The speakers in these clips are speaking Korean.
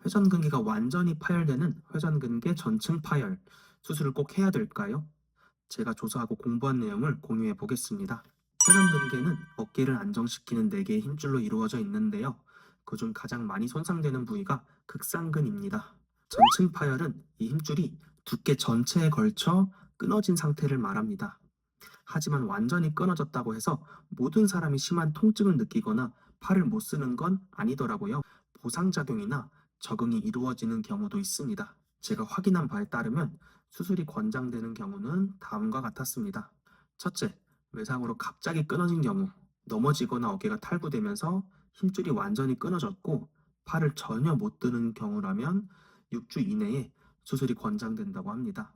회전근개가 완전히 파열되는 회전근개 전층 파열 수술을 꼭 해야 될까요? 제가 조사하고 공부한 내용을 공유해 보겠습니다. 회전근개는 어깨를 안정시키는 4개의 힘줄로 이루어져 있는데요. 그중 가장 많이 손상되는 부위가 극상근입니다. 전층 파열은 이 힘줄이 두께 전체에 걸쳐 끊어진 상태를 말합니다. 하지만 완전히 끊어졌다고 해서 모든 사람이 심한 통증을 느끼거나 팔을 못 쓰는 건 아니더라고요. 보상작용이나 적응이 이루어지는 경우도 있습니다. 제가 확인한 바에 따르면 수술이 권장되는 경우는 다음과 같았습니다. 첫째, 외상으로 갑자기 끊어진 경우, 넘어지거나 어깨가 탈구되면서 힘줄이 완전히 끊어졌고 팔을 전혀 못 드는 경우라면 6주 이내에 수술이 권장된다고 합니다.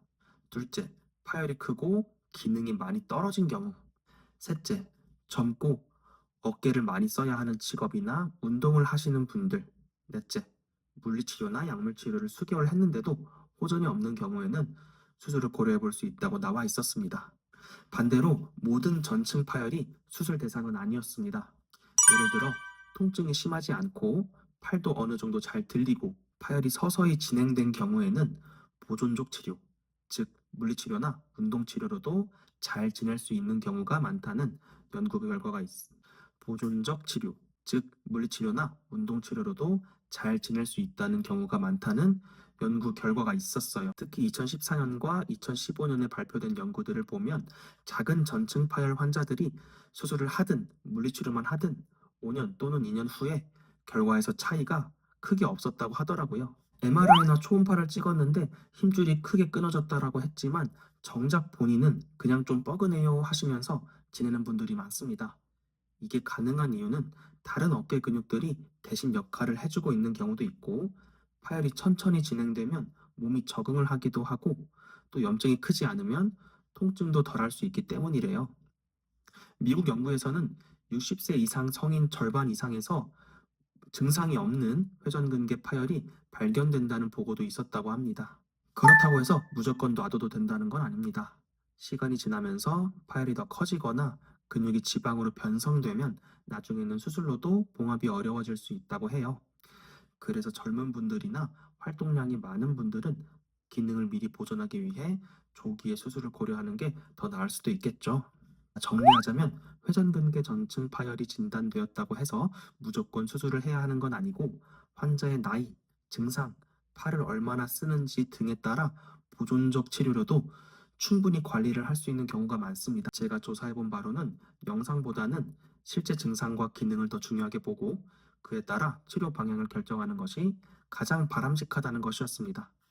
둘째, 파열이 크고 기능이 많이 떨어진 경우. 셋째, 젊고 어깨를 많이 써야 하는 직업이나 운동을 하시는 분들. 넷째, 물리치료나 약물치료를 수개월 했는데도 호전이 없는 경우에는 수술을 고려해 볼 수 있다고 나와 있었습니다. 반대로 모든 전층 파열이 수술 대상은 아니었습니다. 예를 들어 통증이 심하지 않고 팔도 어느 정도 잘 들리고 파열이 서서히 진행된 경우에는 보존적 치료, 즉 물리치료나 운동치료로도 잘 지낼 수 있는 경우가 많다는 연구 결과가 있습니다. 보존적 치료, 즉 물리치료나 운동치료로도 잘 지낼 수 있다는 경우가 많다는 연구 결과가 있었어요. 특히 2014년과 2015년에 발표된 연구들을 보면 작은 전층 파열 환자들이 수술을 하든 물리치료만 하든 5년 또는 2년 후에 결과에서 차이가 크게 없었다고 하더라고요. MRI나 초음파를 찍었는데 힘줄이 크게 끊어졌다라고 했지만 정작 본인은 그냥 좀 뻐근해요 하시면서 지내는 분들이 많습니다. 이게 가능한 이유는 다른 어깨 근육들이 대신 역할을 해주고 있는 경우도 있고 파열이 천천히 진행되면 몸이 적응을 하기도 하고 또 염증이 크지 않으면 통증도 덜할 수 있기 때문이래요. 미국 연구에서는 60세 이상 성인 절반 이상에서 증상이 없는 회전근개 파열이 발견된다는 보고도 있었다고 합니다. 그렇다고 해서 무조건 놔둬도 된다는 건 아닙니다. 시간이 지나면서 파열이 더 커지거나 근육이 지방으로 변성되면 나중에는 수술로도 봉합이 어려워질 수 있다고 해요. 그래서 젊은 분들이나 활동량이 많은 분들은 기능을 미리 보존하기 위해 조기에 수술을 고려하는 게 더 나을 수도 있겠죠. 정리하자면 회전근개 전층 파열이 진단되었다고 해서 무조건 수술을 해야 하는 건 아니고 환자의 나이, 증상, 팔을 얼마나 쓰는지 등에 따라 보존적 치료로도 충분히 관리를 할 수 있는 경우가 많습니다. 제가 조사해본 바로는 영상보다는 실제 증상과 기능을 더 중요하게 보고 그에 따라 치료 방향을 결정하는 것이 가장 바람직하다는 것이었습니다.